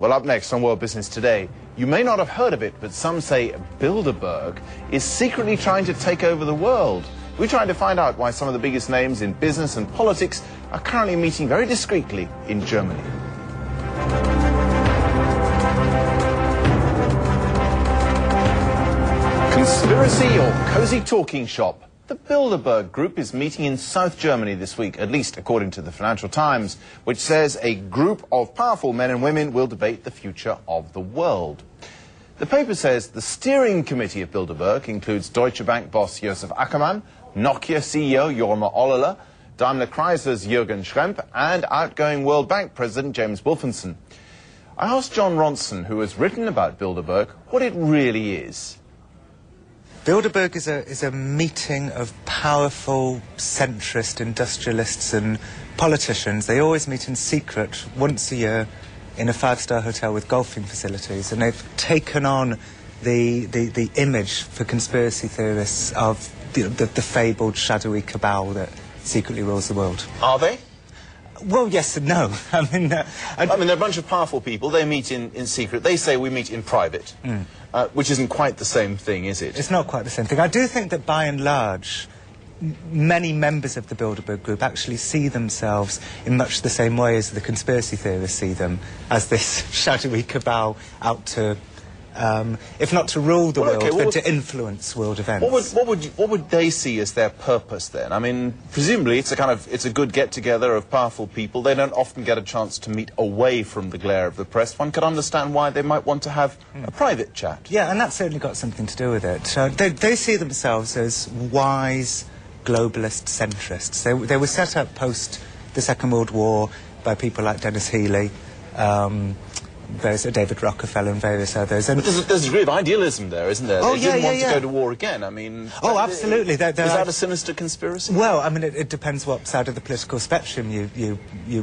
Well, up next on World Business Today, you may not have heard of it, but some say Bilderberg is secretly trying to take over the world. We're trying to find out why some of the biggest names in business and politics are currently meeting very discreetly in Germany. Conspiracy or cozy talking shop? The Bilderberg Group is meeting in South Germany this week, at least according to the Financial Times, which says a group of powerful men and women will debate the future of the world. The paper says the steering committee of Bilderberg includes Deutsche Bank boss Josef Ackermann, Nokia CEO Jorma Ollila, Daimler Chrysler's Jürgen Schrempp, and outgoing World Bank President James Wolfensohn. I asked Jon Ronson, who has written about Bilderberg, what it really is. Bilderberg is a meeting of powerful centrist industrialists and politicians. They always meet in secret once a year in a five-star hotel with golfing facilities, and they've taken on the image for conspiracy theorists of the fabled shadowy cabal that secretly rules the world. Are they? Well, yes and no. I mean, they're a bunch of powerful people. They meet in secret. They say we meet in private, which isn't quite the same thing, is it? It's not quite the same thing. I do think that, by and large, many members of the Bilderberg Group actually see themselves in much the same way as the conspiracy theorists see them, as this shadowy cabal out to, if not to rule the world, but to influence world events. What would they see as their purpose then? I mean, presumably it's a good get-together of powerful people. They don't often get a chance to meet away from the glare of the press. One could understand why they might want to have a private chat. Yeah, and that's certainly got something to do with it. They see themselves as wise globalist centrists. They were set up post the Second World War by people like Dennis Healey, David Rockefeller and various others. And but there's a degree of idealism there, isn't there? Oh, they didn't want to go to war again. I mean... Oh, absolutely. Is that a sinister conspiracy? Well, I mean, it depends what side of the political spectrum you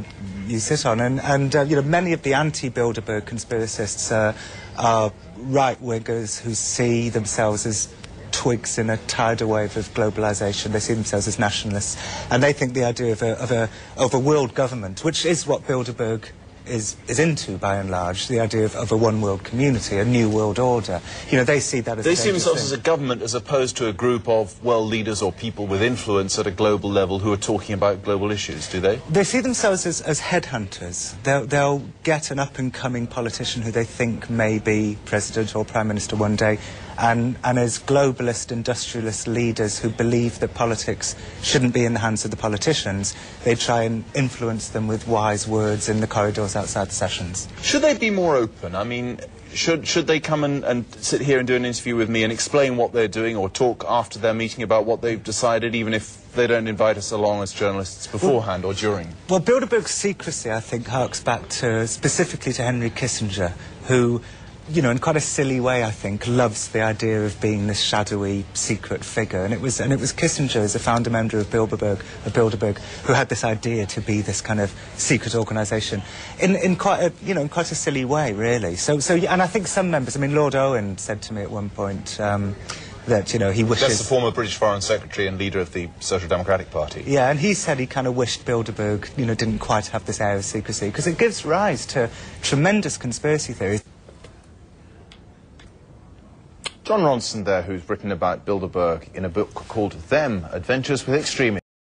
sit on. And you know, many of the anti-Bilderberg conspiracists are right-wingers who see themselves as twigs in a tidal wave of globalisation. They see themselves as nationalists. And they think the idea of a world government, which is what Bilderberg is into, by and large, the idea of a one-world community, a new world order. You know, they see that as... They see themselves as a government as opposed to a group of world leaders or people with influence at a global level who are talking about global issues, do they? They see themselves as headhunters. They'll get an up-and-coming politician who they think may be president or prime minister one day, and as globalist industrialist leaders who believe that politics shouldn't be in the hands of the politicians, they try and influence them with wise words in the corridors outside the sessions. Should they be more open? I mean, should they come and sit here and do an interview with me and explain what they're doing, or talk after their meeting about what they've decided, even if they don't invite us along as journalists beforehand or during? Well, Bilderberg's secrecy, I think, harks back specifically to Henry Kissinger, who, you know, in quite a silly way, I think, loves the idea of being this shadowy, secret figure. And it was Kissinger, as a founder member of Bilderberg, who had this idea to be this kind of secret organisation in quite a silly way, really. So, and I think some members, I mean, Lord Owen said to me at one point that, you know, he wishes... That's the former British Foreign Secretary and leader of the Social Democratic Party. Yeah, and he said he kind of wished Bilderberg, you know, didn't quite have this air of secrecy, because it gives rise to tremendous conspiracy theories. Jon Ronson there, who's written about Bilderberg in a book called Them, Adventures with Extremists.